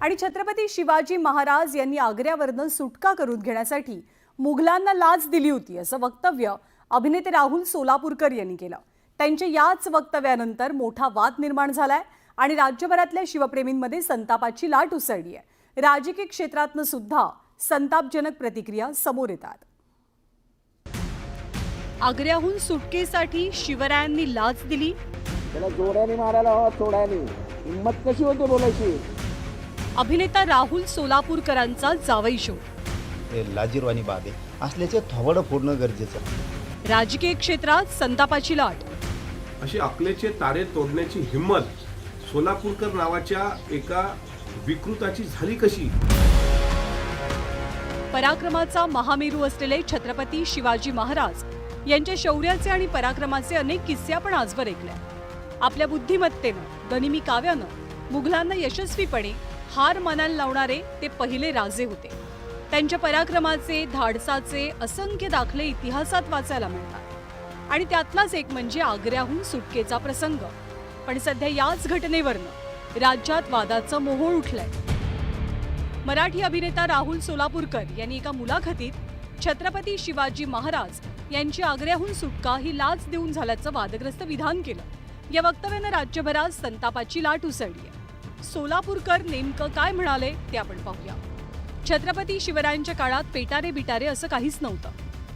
आणि छत्रपती शिवाजी महाराज यांनी आग्र्यावरनं सुटका करून घेण्यासाठी मुघलांना लाच दिली होती असं वक्तव्य अभिनेते राहुल सोलापूरकर यांनी केलं। त्यांच्या याच वक्तव्यानंतर मोठा वाद निर्माण झालाय आणि राज्यभरातल्या शिवप्रेमींमध्ये संतापाची लाट उसळली आहे। राजकीय क्षेत्रातनं सुद्धा संतापजनक प्रतिक्रिया समोर येतात। आग्र्याहून सुटकेसाठी शिवरायांनी लाच दिली, त्याला जोराने मारायला हवा, सोडायला हिम्मत कशी होते बोलायची। अभिनेता राहुल सोलापूरकरांचा जावई शो, लाजीरवाणी बाब आहे असल्याचे थोबडं फोडणं गरजेचं। राजकीय क्षेत्रात संतापाची लाट, अशी अकलेचे तारे तोडण्याची हिम्मत सोलापूरकर नावाच्या एका विकृताची झाली कशी। पराक्रमाचा महामेरू असलेले छत्रपती शिवाजी महाराज यांच्या शौर्याचे आणि पराक्रमाचे अनेक किस्से आपण आजवर ऐकले। आपल्या बुद्धिमत्तेनं, गनिमी काव्यानं मुघलांना यशस्वीपणे हार मानायला लावणारे ते पहिले राजे होते। त्यांच्या पराक्रमाचे, धाडसाचे असंख्य दाखले इतिहासात वाचायला मिळतात आणि त्यातलाच एक म्हणजे आग्र्याहून सुटकेचा प्रसंग। पण सध्या याच घटनेवरनं राज्यात वादाचं मोहोळ उठलंय। मराठी अभिनेता राहुल सोलापूरकर यांनी एका मुलाखतीत छत्रपती शिवाजी महाराज यांची आग्र्याहून सुटका ही लाच देऊन झाल्याचं वादग्रस्त विधान केलं। या वक्तव्यानं राज्यभरात संतापाची लाट उसळली आहे। सोलापूरकर नेमकं काय म्हणाले ते आपण पाहूया। छत्रपती शिवरायांच्या काळात पेटारे बिटारे असं काहीच नव्हतं।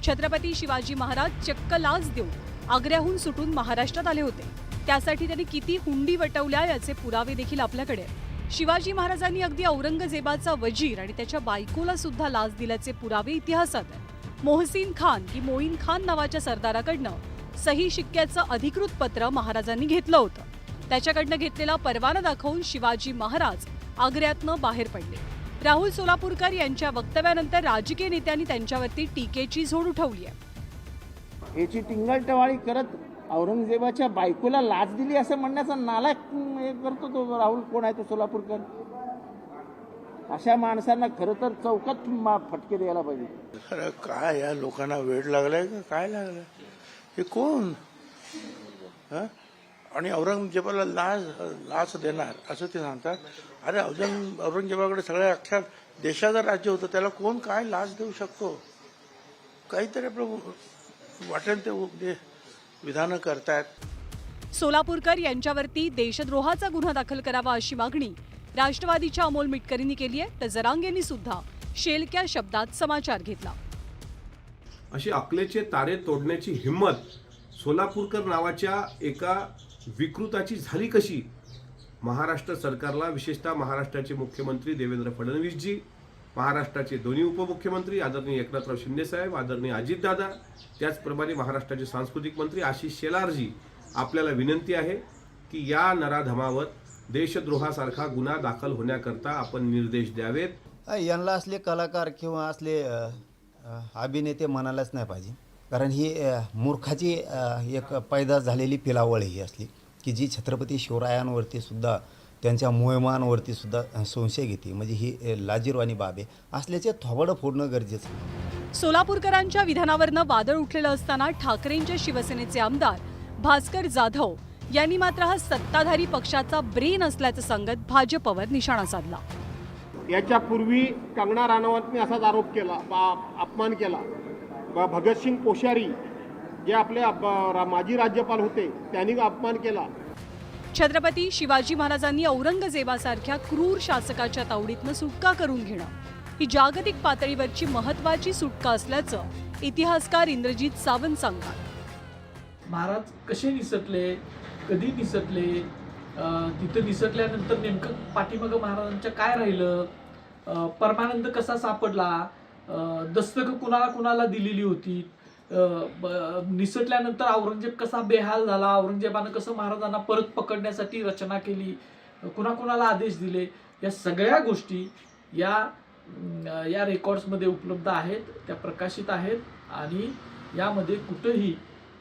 छत्रपती शिवाजी महाराज चक्क लाच देऊन आग्र्याहून सुटून महाराष्ट्रात आले होते। त्यासाठी त्यांनी किती हुंडी वटवल्या याचे पुरावे देखील आपल्याकडे। शिवाजी महाराजांनी अगदी औरंगजेबाचा वजीर आणि त्याच्या बायकोला सुद्धा लाच दिल्याचे पुरावे इतिहासात आहेत। मोहसिन खान की मोईन खान नावाच्या सरदाराकडनं सही शिक्क्याचं अधिकृत पत्र महाराजांनी घेतलं होतं। त्याच्याकडनं घेतलेला परवाना दाखवून शिवाजी महाराज आग्र्यातनं बाहेर पडले। राहुल सोलापूरकर यांच्या वक्तव्यानंतर राजकीय नेत्यांनी त्यांच्यावरती टीकेची झोड उठवली आहे। याची टिंगलटवाळी करत औरंगजेबाच्या बायकोला लाच दिली असं म्हणण्याचा नालायक करतो तो राहुल। कोण आहे तो सोलापूरकर? अशा माणसांना खरं तर चौकात फटके द्यायला पाहिजे। खरं काय या लोकांना वेळ लागलाय का काय लागलाय? हे कोण? आणि औरंगजेबाला लाच देणार असं ते सांगतात। अरे औरंगजेबाकडे सगळ्या अख्ख्या देशाचं राज्य होतं, त्याला कोण काय लाच देऊ शकतो? काहीतरी आपलं वाटेल ते विधानं करतायत। सोलापूरकर यांच्यावरती देशद्रोहाचा गुन्हा दाखल करावा अशी मागणी राष्ट्रवादीच्या अमोल मिटकरींनी केली आहे, तर जरांगेंनी सुद्धा शेलक्या शब्दात समाचार घेतला। अशी अकलेचे तारे तोडण्याची हिम्मत सोलापूरकर नावाच्या एका विकृताची झाली कशी। महाराष्ट्र सरकारला, विशेषतः महाराष्ट्राचे मुख्यमंत्री देवेंद्र फडणवीसजी, महाराष्ट्राचे दोन्ही उपमुख्यमंत्री आदरणीय एकनाथराव शिंदे साहेब, आदरणीय अजितदादा, त्याचप्रमाणे महाराष्ट्राचे सांस्कृतिक मंत्री आशिष शेलारजी, आपल्याला विनंती आहे की या नराधमावर देशद्रोहासारखा गुन्हा दाखल होण्याकरता आपण निर्देश द्यावेत। यांना असले कलाकार किंवा असले अभिनेते म्हणायलाच नाही पाहिजे, कारण ही मूर्खाची एक पैदास झालेली पिलावळ ही असली की जी छत्रपती शिवरायांवरती सुद्धा, त्यांच्या मोहिमांवरती सुद्धा संशय घेते। म्हणजे ही लाजीरवाणी बाब आहे असल्याचे थोबडं फोडणं गरजेचं। सोलापूरकरांच्या विधानावरनं वादळ उठलेलं असताना ठाकरेंच्या शिवसेनेचे आमदार भास्कर जाधव यांनी मात्र हा सत्ताधारी पक्षाचा ब्रेन असल्याचं सांगत भाजपवर निशाणा साधला। याच्यापूर्वी कंगना राणावतने असाच आरोप केला, अपमान केला। भगतसिंग कोश्यारी जे आपले माजी राज्यपाल होते त्यांनी अपमान केला। छत्रपती शिवाजी महाराजांनी औरंगजेबासारख्या क्रूर शासकाच्या तावडीतनं सुटका करून घेणं ही जागतिक पातळीवरची महत्त्वाची सुटका असल्याचं इतिहासकार इंद्रजित सावंत सांगतात। महाराज कसे निसटले, कधी निसटले, तिथे निसटल्यानंतर नेमकं पाठीमागं महाराजांच्या काय राहिलं, परमानंद कसा सापडला, दस्तक कुणाला कुणाला दिलेली होती, निसटल्यानंतर औरंगजेब कसा बेहाल झाला, औरंगजेबानं कसं महाराजांना परत पकडण्यासाठी रचना केली, कुणाकुणाला आदेश दिले, या सगळ्या गोष्टी या रेकॉर्ड्समध्ये उपलब्ध आहेत, त्या प्रकाशित आहेत। आणि यामध्ये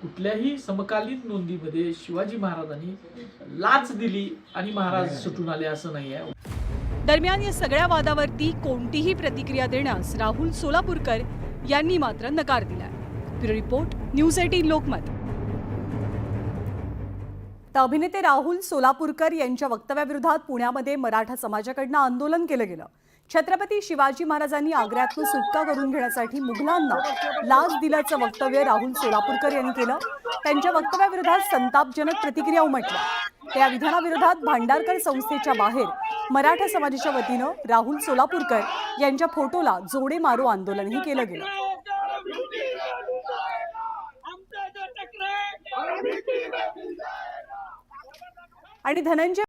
कुठल्याही समकालीन नोंदीमध्ये शिवाजी महाराजांनी लाच दिली आणि महाराज सुटून आले असं नाही आहे। दरम्यान या सगळ्या वादावरती कोणतीही प्रतिक्रिया देण्यास राहुल सोलापूरकर यांनी मात्र नकार दिलाय। Bureau report, news 18 Lokmat. तर अभिनेते राहुल सोलापूरकर यांच्या वक्तव्याविरोधात पुण्यामध्ये मराठा समाजाकडनं आंदोलन केलं गेलं. छत्रपती शिवाजी महाराजांनी आग्र्यातून सुटका करून घेण्यासाठी मुघलांना लाच दिल्याचं वक्तव्य राहुल सोलापूरकर यांनी केलं. त्यांच्या वक्तव्याविरोधात संतापजनक प्रतिक्रिया उमटल्या. त्या विधानाविरोधात भांडारकर संस्थेच्या बाहेर मराठा समाजाच्या वतीनं राहुल सोलापूरकर यांच्या फोटोला जोडे मारो आंदोलनही केलं गेलं. आणि धनंजय